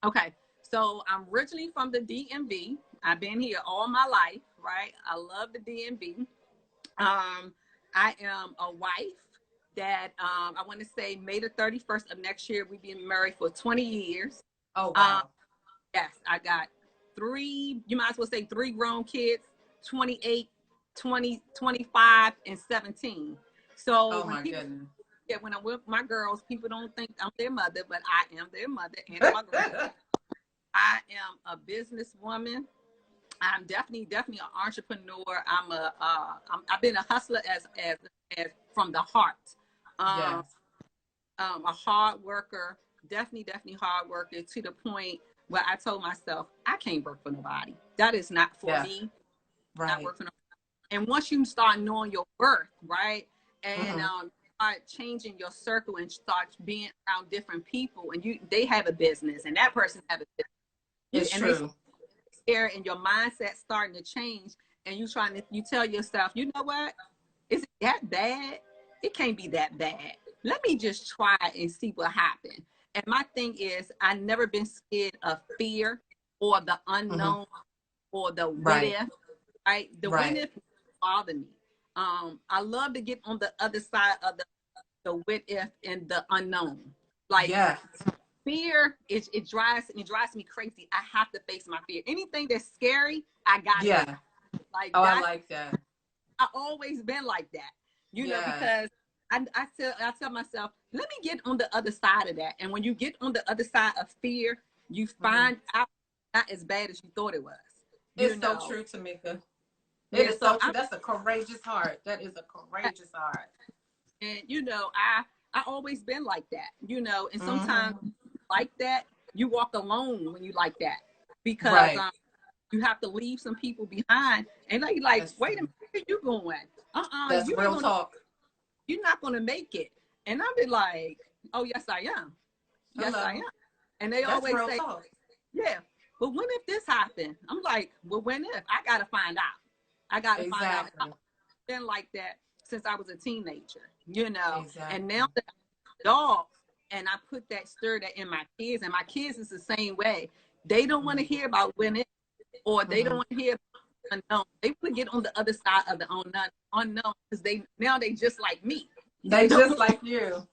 Okay. So I'm originally from the DMV. I've been here all my life, right? I love the DMV. Um, I am a wife that I want to say May the 31st of next year, we've been married for 20 years. Oh, Um, wow. yes, I got three, you might as well say three grown kids, 28, 20, 25, and 17. So Oh when my people, goodness. yeah, when I'm with my girls, people don't think I'm their mother, but I am their mother and my girl. I am a businesswoman. I'm definitely an entrepreneur. I've been a hustler as from the heart. Um, Yes. a hard worker, definitely hard worker to the point where I told myself I can't work for nobody. That is not for Yeah. me. Not Right. work for nobody. And once you start knowing your worth, right, and Mm-hmm. start changing your circle and start being around different people, and they have a business, and that person have a business, It's and they true. there, and your mindset starting to change, and you tell yourself, you know what, is it that bad? It can't be that bad. Let me just try and see what happens. And my thing is, I never been scared of fear or the Mm-hmm. unknown or the what Right. if, right? The what Right. if bother me. I love to get on the other side of the what if and the unknown. Like Yes. fear, it drives me crazy. I have to face my fear. Anything that's scary, I gotta Yeah. like Oh, I that. like that. I always been like that, Yes. because I tell myself, let me get on the other side of that. And when you get on the other side of fear, you Mm-hmm. find out not as bad as you thought it was. You It's so know, true, Tamika. It yeah. is So so true. That's a courageous heart. That is a courageous heart. and I always been like that. And sometimes Mm-hmm. like that, you walk alone when you like that because Right. you have to leave some people behind, and like That's wait a true. minute, where you going? That's You're not real gonna talk. make it. And I'll be like, oh yes I am. Yes I am. Hello. And they That's always real say, talk. yeah, but when if this happened? I'm like, well, when if? I gotta find out. I gotta find out. And I've Exactly. been like that since I was a teenager, and now Exactly. that I'm an adult, and I put that stir that in my kids, and my kids is the same way. They don't want to hear about when it, or they don't Mm-hmm. want to hear about unknown. They want to get on the other side of the unknown because they just like me. They They just don't. like you.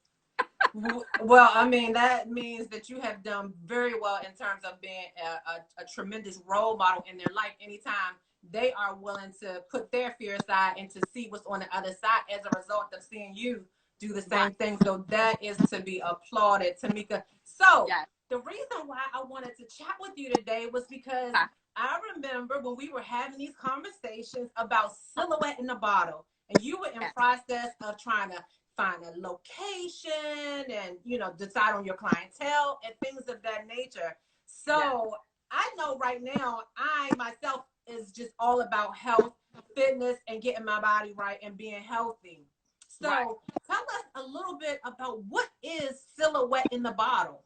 Well, I mean, that means that you have done very well in terms of being a tremendous role model in their life. Anytime they are willing to put their fear aside and to see what's on the other side as a result of seeing you do the Right. same thing. So that is to be applauded, Tamika. So Yeah. the reason why I wanted to chat with you today was because I remember when we were having these conversations about silhouette in the bottle, and you were in Yeah. process of trying to find a location and decide on your clientele and things of that nature. Yeah. So I know right now I myself is just all about health, fitness, and getting my body right and being healthy. Right. So tell us a little bit about what is silhouette in the bottle.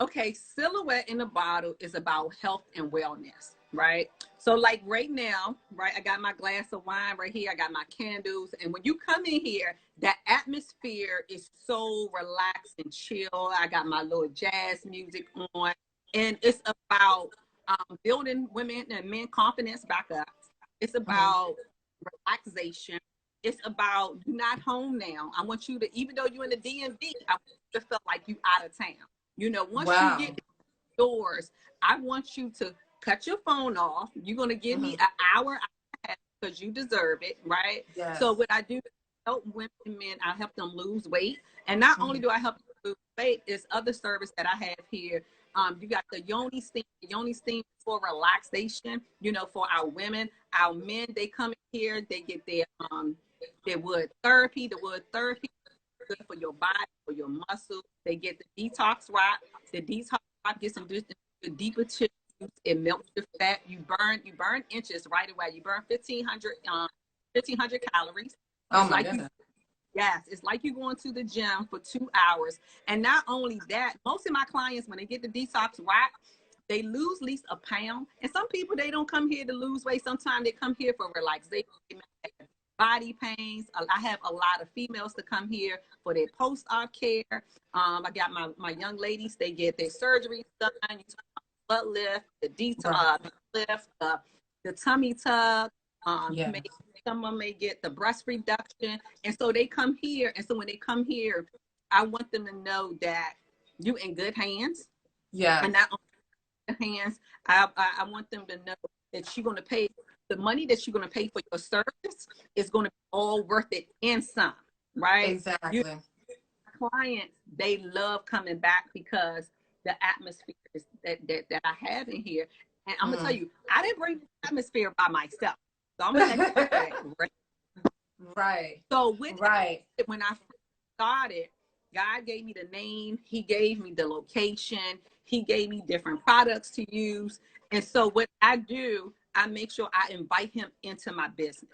Okay, silhouette in the bottle is about health and wellness, right? So, like right now, right, I got my glass of wine right here, I got my candles, and when you come in here, that atmosphere is so relaxed and chill. I got my little jazz music on, and it's about building women and men confidence back up. It's Mm-hmm. about relaxation. It's about you're not home now. I want you to, even though you're in the DMV, I want you to feel like you out of town. Once you get Wow. doors, I want you to cut your phone off. You're going to give me Mm-hmm. an hour because you deserve it, right? Yes. So what I do is help women and men, I help them lose weight. And not only Mm-hmm. do I help them lose weight, there's other service that I have here. You got the yoni steam. The yoni steam for relaxation, for our women. Our men, they come in here, they get their wood therapy. The wood therapy good for your body, for your muscles. They get the detox rock. The detox rock gets into the deeper tissues. It melts your fat. You burn inches right away. You burn 1,500 calories. Oh It's my like you goodness. Yes, it's like you going to the gym for 2 hours. And not only that, most of my clients, when they get the detox rock, they lose at least a pound. And some people, they don't come here to lose weight. Sometimes they come here for relaxation. body pains. I have a lot of females to come here for their post-op care. I got my young ladies, they get their surgery done. You talk about butt lift, the detox lift, the tummy tuck. Some of them may get the breast reduction. And so they come here. And so when they come here, I want them to know that you in good hands. Yeah. And not only in good hands, I want them to know that you're going to pay the money that you're going to pay for your service is going to be all worth it and some, right? Exactly. Clients, they love coming back because the atmosphere is that I have in here. And I'm gonna tell you, I didn't bring the atmosphere by myself. So I'm gonna tell you, right. So when I started, God gave me the name, He gave me the location, He gave me different products to use. And so what I do, I make sure I invite Him into my business.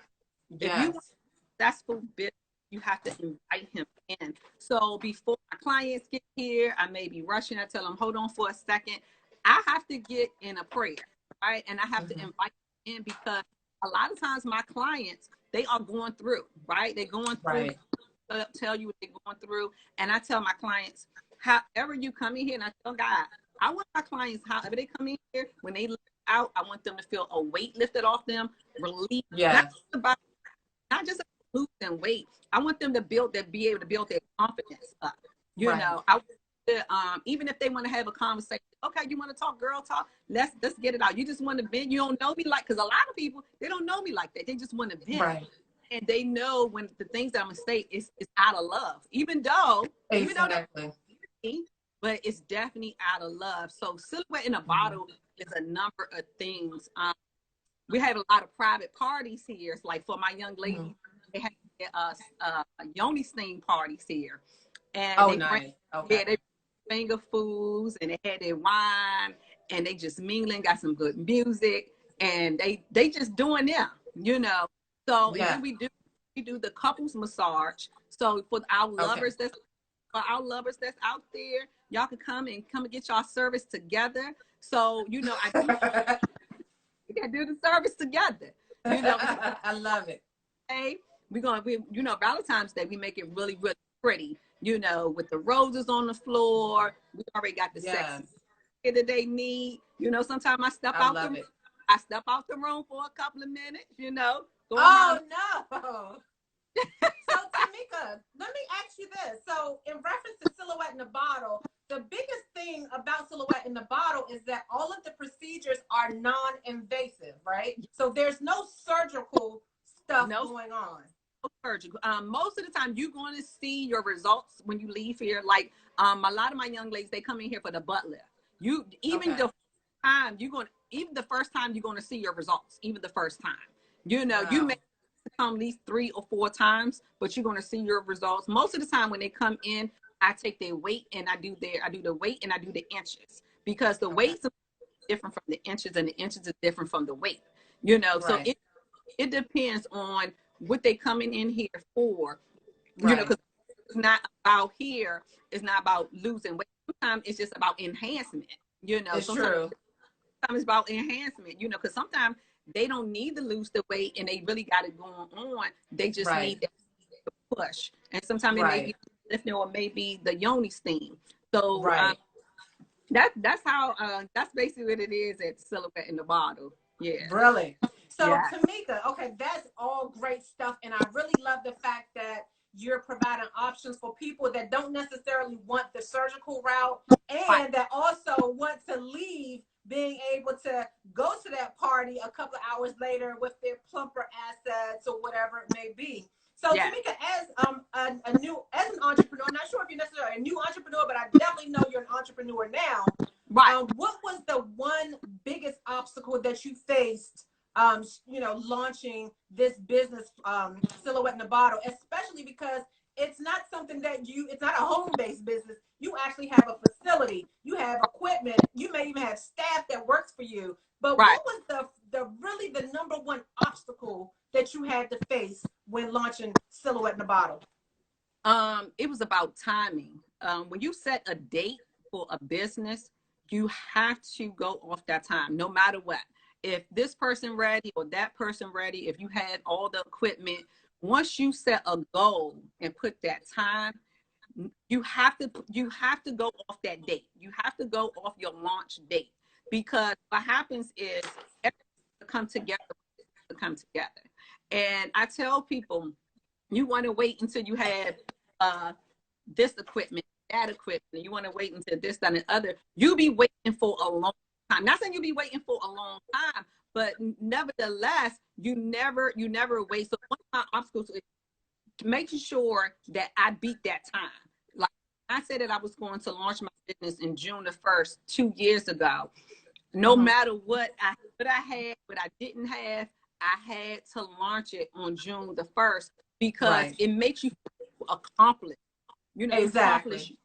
Yes. If you want a successful business, you have to invite Him in. So before my clients get here, I may be rushing. I tell them, hold on for a second. I have to get in a prayer, right? And I have to invite them in because a lot of times my clients, they are going through, right? They're going through, tell you what they're going through. And I tell my clients, however you come in here, and I tell God, I want my clients, however they come in here, when they look out, I want them to feel a weight lifted off them, relief. Yeah. Not just losing weight. I want them to be able to build their confidence up. You know, I want to, even if they want to have a conversation, okay, you want to talk, girl, talk. Let's get it out. You just want to vent. You don't know me because a lot of people, they don't know me like that. They just want to vent. Right. And they know when the things that I'm gonna say is out of love, even though but it's definitely out of love. So silhouette in a bottle is a number of things. We have a lot of private parties here. It's like for my young ladies, they have yoni steam parties here. And they finger foods and they had their wine and they just mingling, got some good music, and they just doing them, you know. So and then we do the couples massage. So for our lovers that's out there, y'all can come and get y'all service together. So you know, we can do the service together. You know, I love it. Hey, we you know, Valentine's Day we make it really, really pretty. You know, with the roses on the floor. We already got the sex that they need. You know, sometimes I step out the room for a couple of minutes. You know. No. So Tomika, let me ask you this. So in reference to silhouette in the bottle, the biggest thing about silhouette in the bottle is that all of the procedures are non-invasive, right? So there's no surgical stuff going on. No surgical. Most of the time you're going to see your results when you leave here. Like a lot of my young ladies, they come in here for the butt lift. The first time you're going to see your results, even the first time. You know, you may come at least 3 or 4 times, but you're going to see your results. Most of the time when they come in, I take their weight and I do the weight and I do the inches, because the weights are different from the inches and the inches are different from the weight, you know. So it depends on what they coming in here for, you know, because it's not about losing weight. Sometimes it's just about enhancement, you know. Sometimes it's about enhancement, you know, because sometimes they don't need to lose the weight and they really got it going on. They just need that push. And sometimes it may be lifting or maybe the yoni steam. So that's basically what it is at Silhouette in the Bottle. Yeah. Really? So Tomika, okay, that's all great stuff. And I really love the fact that you're providing options for people that don't necessarily want the surgical route and that also want to leave being able to go to that party a couple of hours later with their plumper assets or whatever it may be. So Tomika, as an entrepreneur, I'm not sure if you're necessarily a new entrepreneur, but I definitely know you're an entrepreneur now. Right. What was the one biggest obstacle that you faced, you know, launching this business, Silhouette in the Bottle, especially because it's not something that it's not a home-based business. You actually have a facility, you have equipment, you may even have staff that works for you. But what was the number one obstacle that you had to face when launching Silhouette in the Bottle? It was about timing. When you set a date for a business, you have to go off that time, no matter what. If this person ready or that person ready, if you had all the equipment, once you set a goal and put that time, you have to go off that date. You have to go off your launch date, because what happens is everything come together. And I tell people, you want to wait until you have this equipment, that equipment. You want to wait until this, that, and the other. You'll be waiting for a long time. Not saying you'll be waiting for a long time, but nevertheless, you never wait. So one of my obstacles is making sure that I beat that time. Like I said that I was going to launch my business in June the 1st, 2 years ago. No matter what I had, what I didn't have, I had to launch it on June the 1st, because it makes you accomplish. You know, exactly.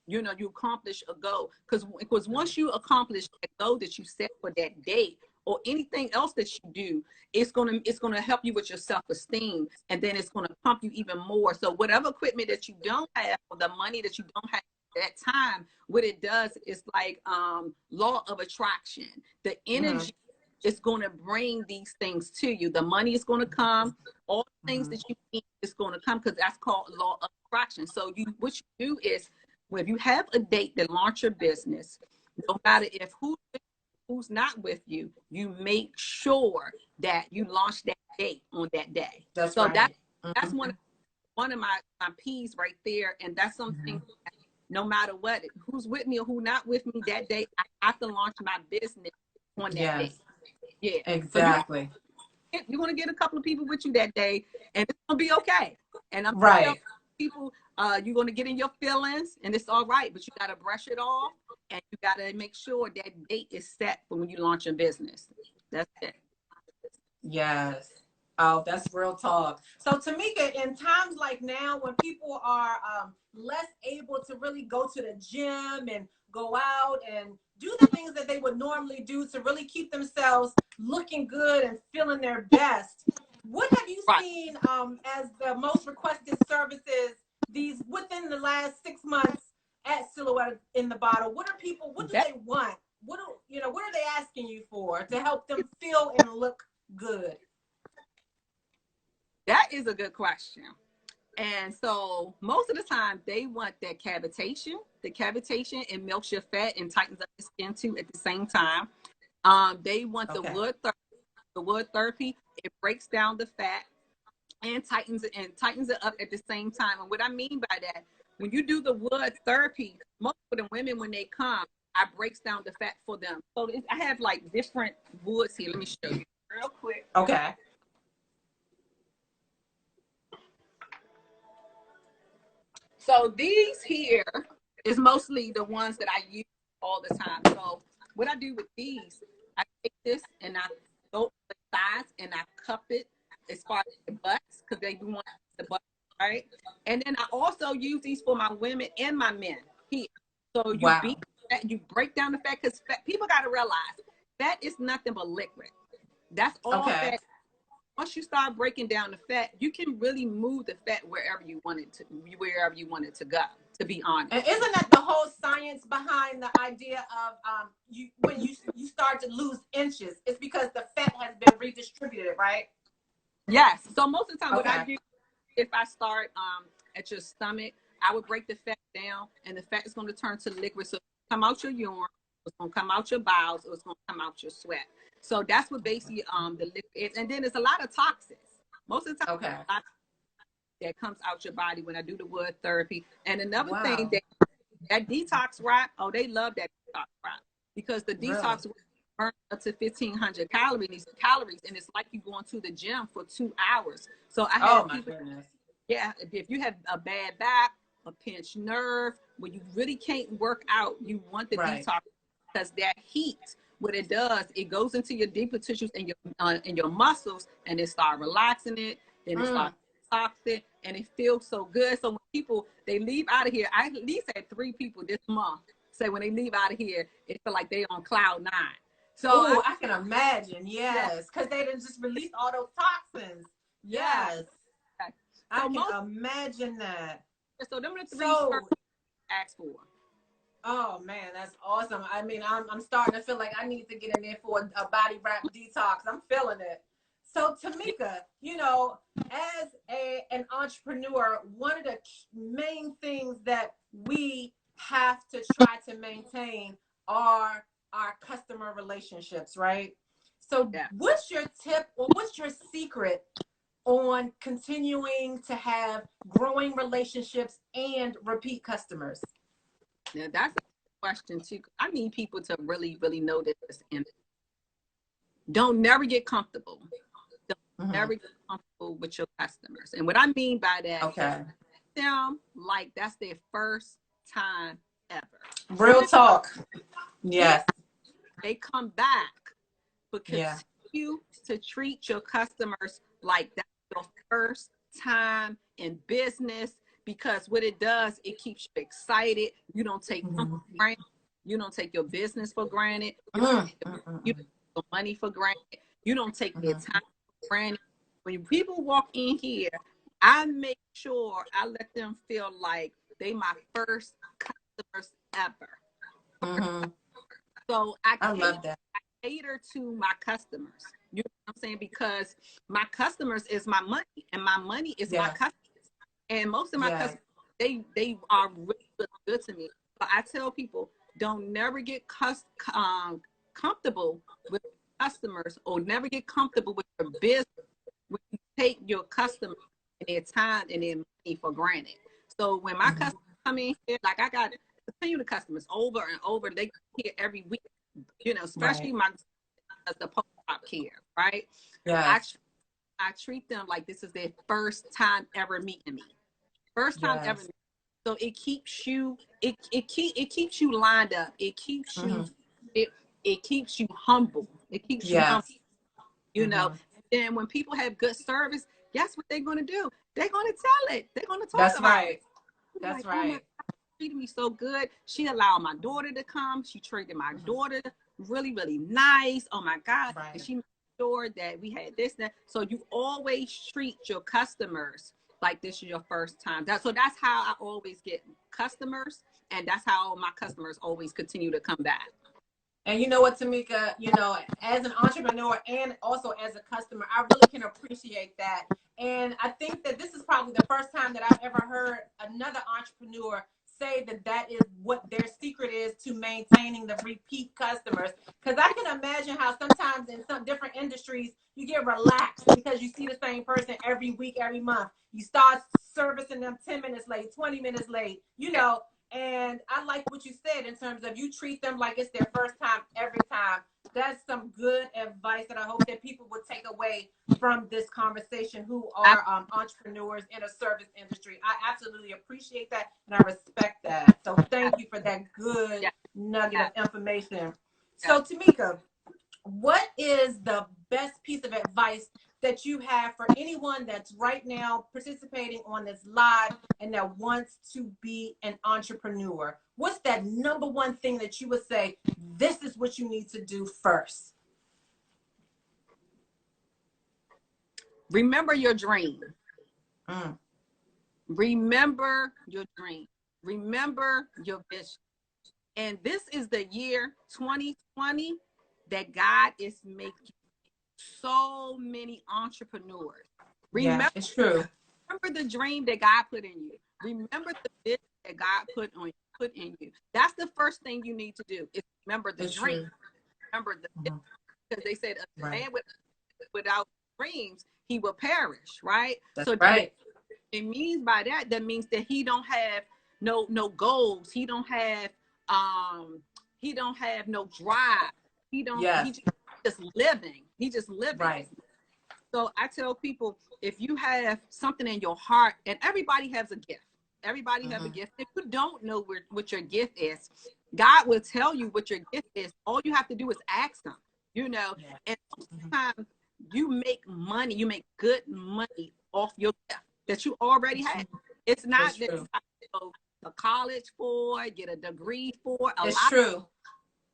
you accomplish a goal, because once you accomplish a goal that you set for that date, or anything else that you do, it's gonna help you with your self-esteem, and then it's gonna pump you even more. So whatever equipment that you don't have, or the money that you don't have at that time, what it does is like law of attraction. The energy is going to bring these things to you. The money is going to come. All the things that you need is going to come, because that's called law of attraction. So what you do is, when you have a date to launch your business, no matter if who's not with you, you make sure that you launch that date on that day. That's so right. That's one of my P's right there. And that's something that no matter what, who's with me or who not with me that day, I have to launch my business on that day. Yeah, exactly. So you're going to get a couple of people with you that day, and it's going to be okay. And I'm right. People, you're going to get in your feelings, and it's all right, but you got to brush it off, and you got to make sure that date is set for when you launch your business. That's it. Yes. Oh, that's real talk. So Tomika, in times like now, when people are less able to really go to the gym and go out and do the things that they would normally do to really keep themselves looking good and feeling their best, what have you seen as the most requested services these within the last 6 months at Silhouette in the Bottle? What do they want? What are they asking you for to help them feel and look good? That is a good question. And so most of the time they want that cavitation. The cavitation, it milks your fat and tightens up the skin too at the same time. They want the wood therapy. It breaks down the fat and tightens it up at the same time. And what I mean by that, when you do the wood therapy, most of the women, when they come, I breaks down the fat for them. So I have like different woods here. Let me show you real quick. Okay. So these here is mostly the ones that I use all the time. So what I do with these, I take this and I go to the sides and I cup it as far as the butts, because they do want the butt, right? And then I also use these for my women and my men here. So you beat that, you break down the fat, because people got to realize fat is nothing but liquid. That's all fat. Once you start breaking down the fat, you can really move the fat wherever you want it to go, to be honest. And isn't that the whole science behind the idea of when you start to lose inches, it's because the fat has been redistributed, right? Yes. So most of the time what I do, if I start at your stomach, I would break the fat down, and the fat is going to turn to liquid. So it's going to come out your urine, it's going to come out your bowels, or it's going to come out your sweat. So that's what basically the liquid is. And then there's a lot of toxins. Most of the time, that comes out your body when I do the wood therapy. And another thing, that detox rock, they love that detox rock, because the detox burns up to 1,500 calories, and it's like you going to the gym for 2 hours. So I have people, if you have a bad back, a pinched nerve, where you really can't work out, you want the detox, because that heat, what it does, it goes into your deeper tissues and your muscles, and it start relaxing it, then it starts toxic, and it feels so good. So when people, they leave out of here, I at least had 3 people this month say when they leave out of here, it feel like they on cloud 9. So I can imagine, because they didn't just release all those toxins. Yes. I can imagine that. So them are the 3 I asked for. Oh man, that's awesome. I mean, I'm starting to feel like I need to get in there for a body wrap detox. I'm feeling it. So Tomika, you know, as an entrepreneur, one of the main things that we have to try to maintain are our customer relationships, right? So Yeah. what's your tip or what's your secret on continuing to have growing relationships and repeat customers? Now that's a question too. I need people to really, really know this and don't never get comfortable. Don't Mm-hmm. never get comfortable with your customers. And what I mean by that, Okay. them like that's their first time ever. Real Even talk. if Yes. they come back, but Yeah. continue to treat your customers like that's your first time in business, because what it does, it keeps you excited. You don't take them Mm-hmm. for granted. You don't take your business for granted. You don't Mm-hmm. take your money for granted. You don't take their Mm-hmm. time for granted. When people walk in here, I make sure I let them feel like they my first customers ever. Mm-hmm. So I love that. cater to my customers. You know what I'm saying? Because my customers is my money, and my money is my Yeah. customers. And most of my Yeah. customers, they are really, really good to me. But I tell people, don't never get comfortable with customers, or never get comfortable with your business when you take your customers and their time and their money for granted. So when my Mm-hmm. customers come in here, like I got continue the customers over and over, they come here every week. You know, especially Right. my the post-op care, right? I Yes. I treat them like this is their first time ever meeting me. First time ever. Yes. So it keeps you it keeps you lined up. It keeps you Mm-hmm. it it keeps you humble. It keeps you humble, Yes. you know. Mm-hmm. Then when people have good service, guess what they're gonna do? They're gonna tell it. They're gonna talk That's about it. right. They're That's like, oh my, right. treated me so good. She allowed my daughter to come. She treated my daughter really, really nice. Oh my God. And Right. she made sure that we had this, that. So you always treat your customers like this is your first time. So that's how I always get customers. And that's how my customers always continue to come back. And you know what, Tomika, you know, as an entrepreneur and also as a customer, I really can appreciate that. And I think that this is probably the first time that I've ever heard another entrepreneur say that that is what their secret is to maintaining the repeat customers. Because I can imagine how sometimes in some different industries, you get relaxed because you see the same person every week, every month. You start servicing them 10 minutes late, 20 minutes late, you know, and I like what you said in terms of you treat them like it's their first time every time. That's some good advice that I hope that people would take away from this conversation who I, are entrepreneurs in a service industry. I absolutely appreciate that and I respect that. So thank you for that good yeah, nugget yeah, of information. yeah. So Tomika, what is the best piece of advice that you have for anyone that's right now participating on this live and that wants to be an entrepreneur? What's that number one thing that you would say, this is what you need to do first? Remember your dream. Mm. Remember your dream. Remember your vision. And this is the year 2020 that God is making so many entrepreneurs. Yeah, Remember, it's true. remember the dream that God put in you. Remember the vision that God put in you. That's the first thing you need to do is remember the It's dream. true. Remember the vision. Mhm. Because they said a Right. man without dreams, he will perish, right? That's So right. it means by that, that means that he don't have no goals. Um he don't have no drive. He Yes. just living. He just living. Right. So I tell people, if you have something in your heart, and everybody has a gift. Everybody have a Mm-hmm. gift. If you don't know what your gift is, God will tell you what your gift is. All you have to do is ask him, you know. Yeah. And most of Mm-hmm. the time you make money, you make good money off your gift that you already It's have. true. It's not It's that you true. have to go to college for, get a degree for. A It's lot true.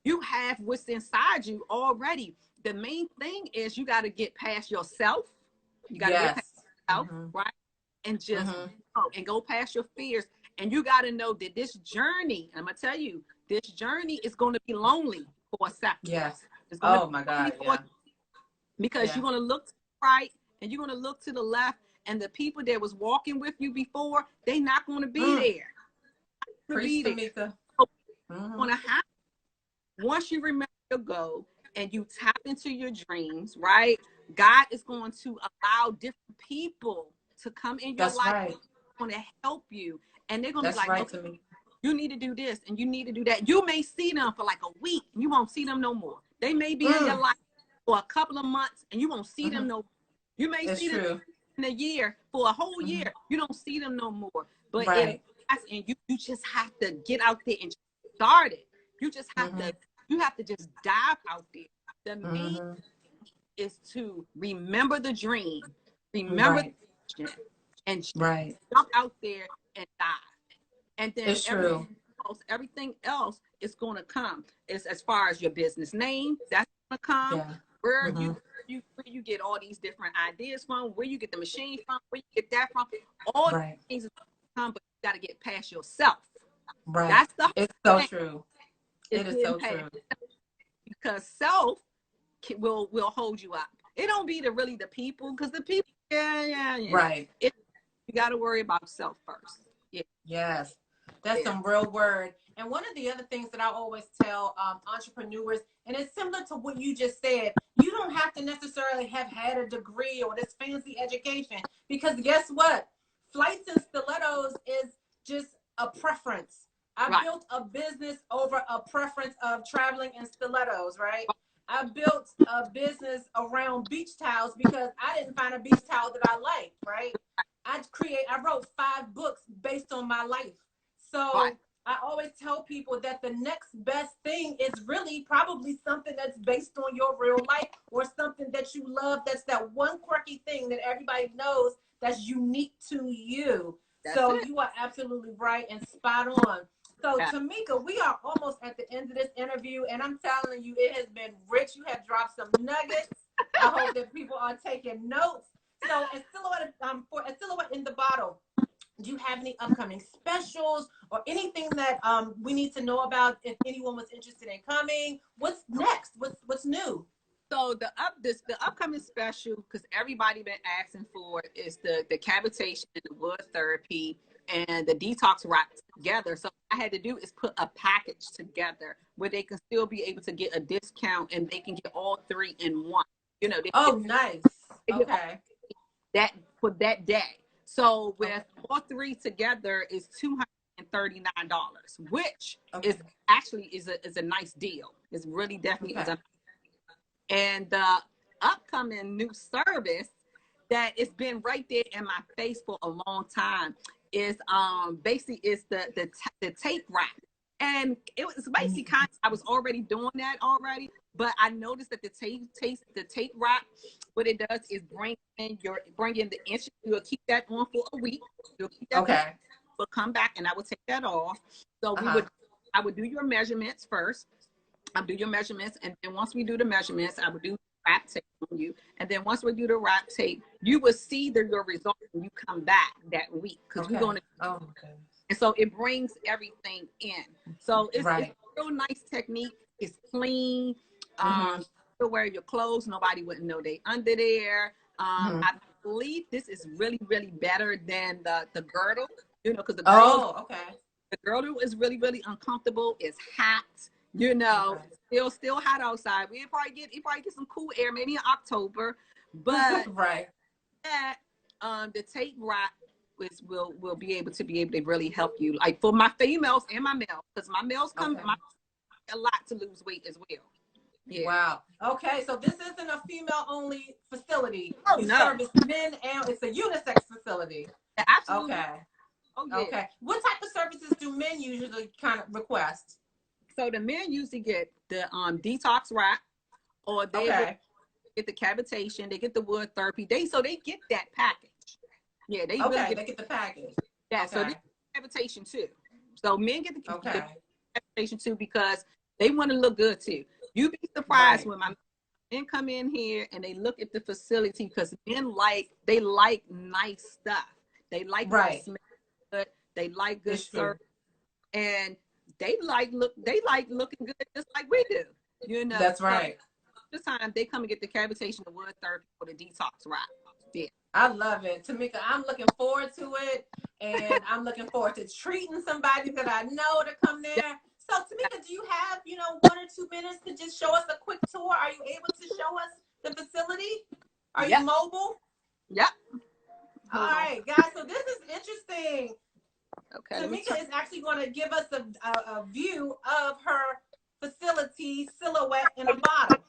you have what's inside you already. The main thing is you got to get past yourself. You got to get past Yes. yourself, Mm-hmm. right? And just Mm-hmm. go and go past your fears. And you got to know that this journey, I'm going to tell you, this journey is going to be lonely for a second. Yes. It's going to Oh be my lonely God. for Yeah. because Yeah. you're going to look right and you're going to look to the left, and the people that was walking with you before, they not going to be there. Preach, Tomika. So going to happen once you remember your goal and you tap into your dreams, right? God is going to allow different people to come in your That's life. right. Going to help you, and they're going to That's be like, right, okay, Tomika. you need to do this and you need to do that. You may see them for like a week and you won't see them no more. They may be in your life for a couple of months and you won't see them no more. You may see them in a year, for a whole year. You don't see them no more. But and you just have to get out there and start it. You just have to just dive out there. The main is to remember the dream, remember the vision, and jump out there and dive. And then everything else is going to come. It's as far as your business name, that's going to come. Yeah. Where you get all these different ideas from, where you get the machine from, where you get that from. All these things is going to come, but you got to get past yourself. Right. That's the it's so true. It is so true. Because self will hold you up. It don't be really the people, because the people, Right. You got to worry about self first. Yeah. Yes. That's some real word. And one of the other things that I always tell entrepreneurs, and it's similar to what you just said, you don't have to necessarily have had a degree or this fancy education, because guess what? Flights and stilettos is just a preference. I built a business over a preference of traveling in stilettos, right? I built a business around beach towels because I didn't find a beach towel that I liked, right? I wrote 5 books based on my life. So I always tell people that the next best thing is really probably something that's based on your real life, or something that you love. That's that one quirky thing that everybody knows that's unique to you. So you are absolutely right and spot on. So Tomika, we are almost at the end of this interview, and I'm telling you, it has been rich. You have dropped some nuggets. I hope that people are taking notes. So for a silhouette in the bottle, do you have any upcoming specials or anything that we need to know about if anyone was interested in coming? What's next? What's new? So the upcoming special, because everybody been asking for it, is the cavitation and the wood therapy and the detox wrap together. So what I had to do is put a package together where they can still be able to get a discount, and they can get all 3 in one. You know. Nice. Okay. That for that day. So with all 3 together is $239, which is actually is a nice deal. It's really definitely is a. And the upcoming new service that it's been right there in my face for a long time is basically is the tape wrap. And it was basically kind of, I was already doing that already, but I noticed that the tape wrap, what it does is bring in the inches. You'll keep that on for a week. You'll keep that but come back and I will take that off. So I would do your measurements first. I'll do your measurements, and then once we do the measurements, I would do wrap tape on you. And then once we do the wrap tape, you will see your results when you come back that week, because we're going to. And so it brings everything in. So it's a real nice technique. It's clean. You wear your clothes, nobody wouldn't know they under there. I believe this is really, really better than the girdle. You know, because the girdle is really, really uncomfortable. It's hot. You know, still hot outside. You probably get some cool air maybe in October, but the tape wrap will be able to really help you, like for my females and my males, because my males come a lot to lose weight as well. Yeah. Wow. Okay, so this isn't a female only facility. You service men, and it's a unisex facility. Absolutely. Okay. Okay. What type of services do men usually kind of request? So the men usually get the detox wrap, or they get the cavitation, they get the wood therapy. They get that package. Yeah, they get the package. Yeah, so they get cavitation too. So men get the cavitation too, because they want to look good too. You'd be surprised when my men come in here and they look at the facility, because men like nice stuff. They like smell good. They like good service, and they like looking good just like we do. You know, that's right. Just time they come and get the cavitation and wood therapy for the detox route. Yeah. I love it. Tamika, I'm looking forward to it. And I'm looking forward to treating somebody that I know to come there. So Tamika, do you have, 1 or 2 minutes to just show us a quick tour? Are you able to show us the facility? Are you mobile? Yep. All right, guys. So this is interesting. Okay. Tamika is actually going to give us a view of her facility silhouette in a bottle.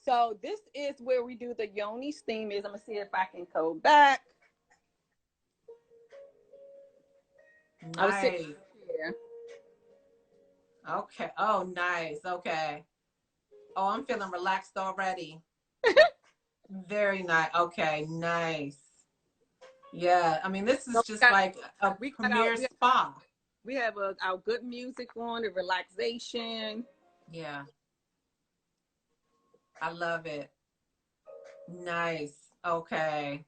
So this is where we do the yoni steam is. I'm gonna see if I can go back. Nice. Okay. Oh, nice. Okay. Oh, I'm feeling relaxed already. Very nice. Okay, nice. Yeah, I mean, this is just like a premier spa. We have our good music on, the relaxation. Yeah. I love it. Nice. Okay.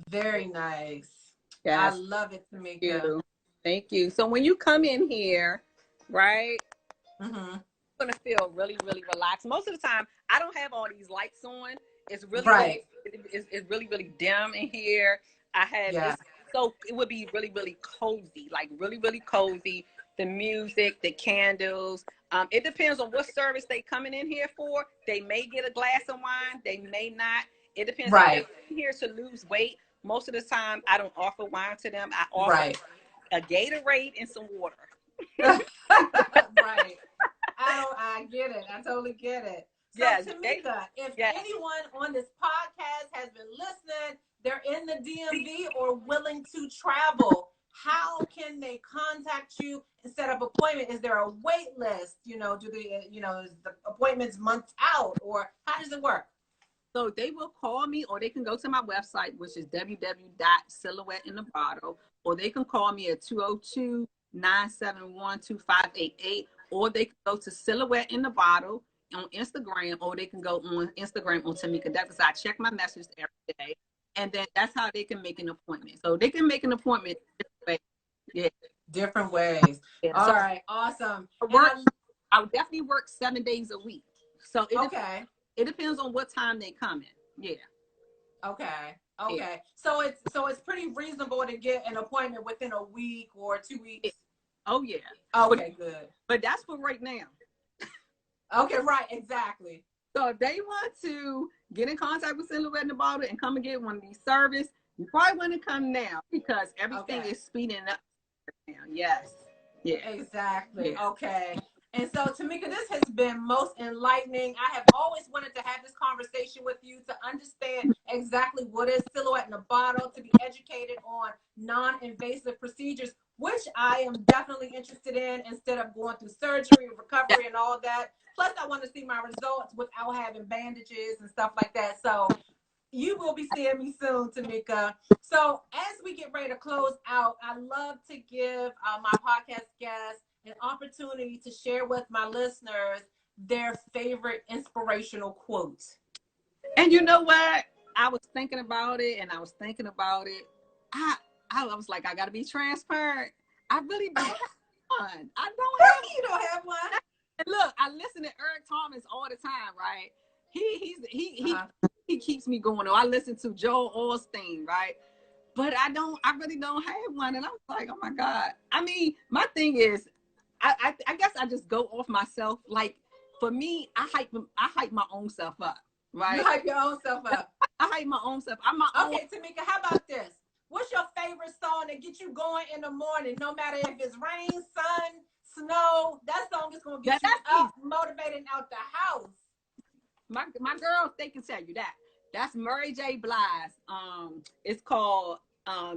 Very nice. Yes. I love it, Tamika. Thank you. So when you come in here, right, mm-hmm. you're going to feel really, really relaxed. Most of the time, I don't have all these lights on. It's really, right. It's really, really dim in here. I have this, so it would be really, really cozy, like really, really cozy. The music, the candles. It depends on what service they coming in here for. They may get a glass of wine. They may not. It depends. Right. If they're here to lose weight. Most of the time, I don't offer wine to them. I offer a Gatorade and some water. Right. I get it. I totally get it. So, yes, Tamika, if anyone on this podcast has been listening, they're in the DMV or willing to travel, how can they contact you and set up appointment? Is there a wait list? Do they, is the appointments months out, or how does it work? So they will call me, or they can go to my website, which is www.silhouetteinthebottle, or they can call me at 202-971-2588, or they can go to Silhouette in the Bottle on Instagram, or they can go on Instagram on Tomika Douglas. I check my messages every day, and then that's how they can make an appointment. So they can make an appointment different ways. Yeah. Different ways. Yeah. All right. Awesome. I would definitely work 7 days a week. So it depends on what time they come in. Yeah. Okay. Yeah. So it's pretty reasonable to get an appointment within a week or 2 weeks. Oh yeah. Okay, good. But that's for right now. Okay, right, exactly. So if they want to get in contact with Silhouette in the Bottle and come and get one of these service, you probably want to come now because everything is speeding up now. Yes. Yeah. Exactly. Yeah. Okay. And so, Tamika, this has been most enlightening. I have always wanted to have this conversation with you to understand exactly what is Silhouette in a Bottle, to be educated on non-invasive procedures, which I am definitely interested in instead of going through surgery, recovery, and all that. Plus, I want to see my results without having bandages and stuff like that. So you will be seeing me soon, Tamika. So as we get ready to close out, I love to give my podcast guests an opportunity to share with my listeners their favorite inspirational quote. And you know what? I was thinking about it. I was like, I got to be transparent. I really don't have one. You don't have one? And look, I listen to Eric Thomas all the time, right? He keeps me going. I listen to Joel Osteen, right? But I really don't have one. And I was like, oh my God. I mean, my thing is, I guess I just go off myself. Like for me, I hype my own self up, right? You hype your own self up. I hype my own self. Okay, Tamika, how about this? What's your favorite song that gets you going in the morning? No matter if it's rain, sun, snow, that song is gonna get you up, motivated out the house. My girls, they can tell you that. That's Mary J. Blige. It's called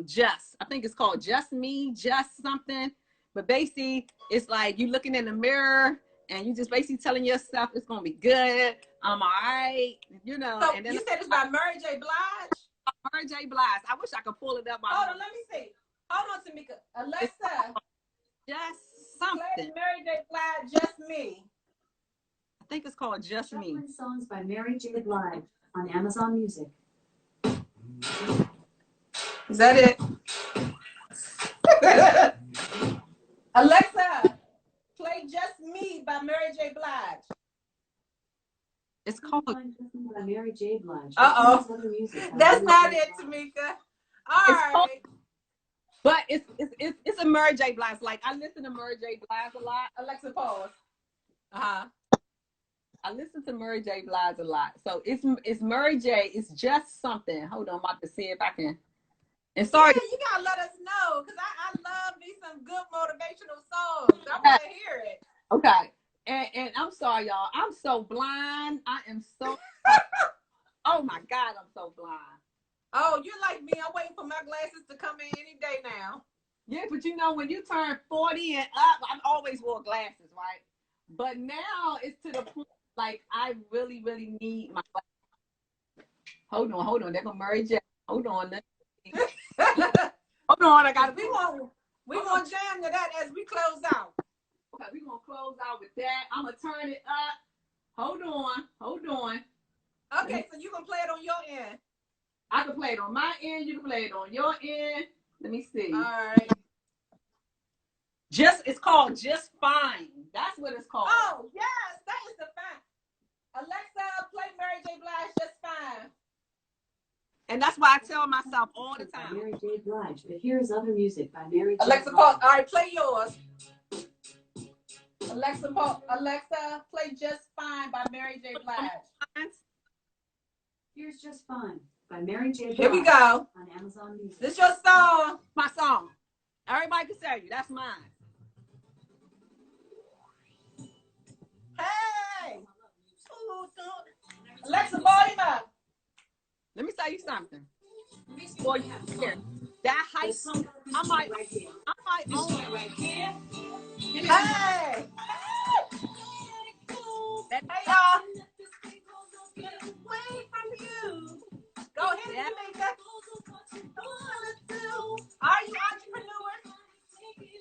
Just. I think it's called Just Me, Just something. But basically, it's like you looking in the mirror and you just basically telling yourself it's gonna be good. I'm all right, So and then you said it's by Mary J. Blige. Mary J. Blige. I wish I could pull it up. Hold on, let me see. Hold on, Tamika. Alexa, Just something. Play Mary J. Blige, Just Me. I think it's called Just Me. Songs by Mary J. Blige on Amazon Music. Is that it? Alexa, play Just Me by Mary J. Blige. It's called. By Mary J. Blige. Uh-oh. Other music by That's Mary not J. it, Blige. Tomika. All It's called, right. but it's a Mary J. Blige. Like I listen to Mary J. Blige a lot. Alexa, pause. Uh-huh. I listen to Mary J. Blige a lot. So it's Mary J. It's just something. Hold on, I'm about to see if I can. And sorry. Yeah, you gotta let us know, because I love me some good motivational songs. I want to hear it. Okay. And I'm sorry, y'all. I'm so blind. I am so oh my God, I'm so blind. Oh, you're like me. I'm waiting for my glasses to come in any day now. Yeah, but you know, when you turn 40 and up, I've always wore glasses, right? But now it's to the point like I really, really need my glasses. Hold on. There go Mary J. Hold on. Hold on, I got we want jam to that as we close out. Okay, we're gonna close out with that. I'm gonna turn it up. Hold on. Okay, so you gonna play it on your end. I can play it on my end, you can play it on your end. Let me see. All right. It's called Just Fine. That's what it's called. Oh, yes, that is the fine. Alexa, play Mary J. Blige Just Fine. And that's why I tell myself all the time. Mary J. Blige, but here's other music by Mary J. Alexa, Blige. pause. All right, play yours. Alexa, pause. Alexa, play Just Fine by Mary J. Blige. Here's Just Fine by Mary J. Blige. Here we go. On Amazon Music. This your song. My song. Everybody can tell you that's mine. Hey. Alexa, volume up. Let me tell you something. Boy, that hype, I might own it right here. Hey. Hey, y'all. Away from you. Go ahead, Tomika. Are you entrepreneurs?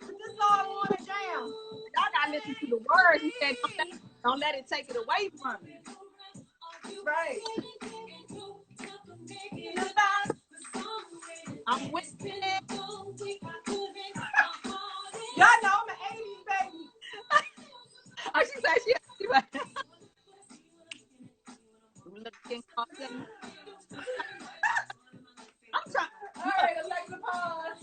Put this song on a jam. Y'all gotta listen to the words. He said, don't let it take it away from you. Right. I'm with it. Y'all know I'm an 80s baby. Oh, she said she looking awesome. I'm trying. All right, Alexa, pause.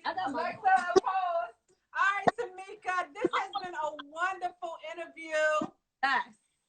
Alexa, pause. All right, Tomika, this has been a wonderful interview. Yes.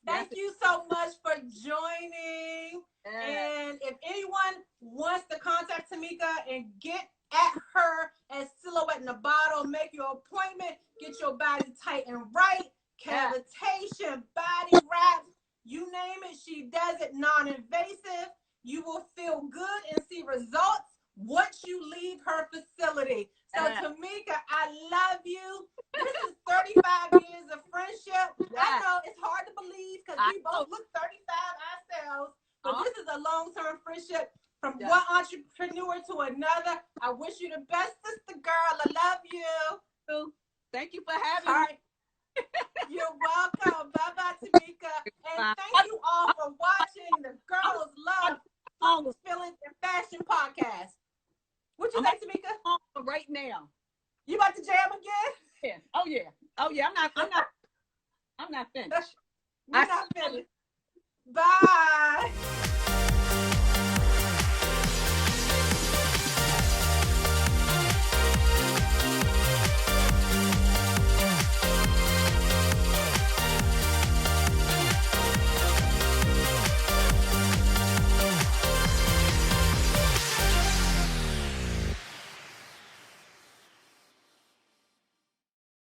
Thank you so much for joining. Yes. And if anyone wants to contact Tomika and get at her as Silhouette in the Bottle, make your appointment, get your body tight and right, cavitation, body wraps, you name it, she does it non-invasive. You will feel good and see results once you leave her facility. So Tomika, I love you. This is 35 years of friendship. I know it's hard to believe because we both look 35 ourselves, but this is a long-term friendship from one entrepreneur to another. I wish you the best, sister girl. I love you. Thank you for having me. You're welcome. Bye-bye, Tomika. And thank you all for watching the Girls Love Songs, Feelings, and Fashion podcast. What you think, Tomika? Right now. You about to jam again? Yeah. Oh yeah. I'm not finished. You're not finished. Bye.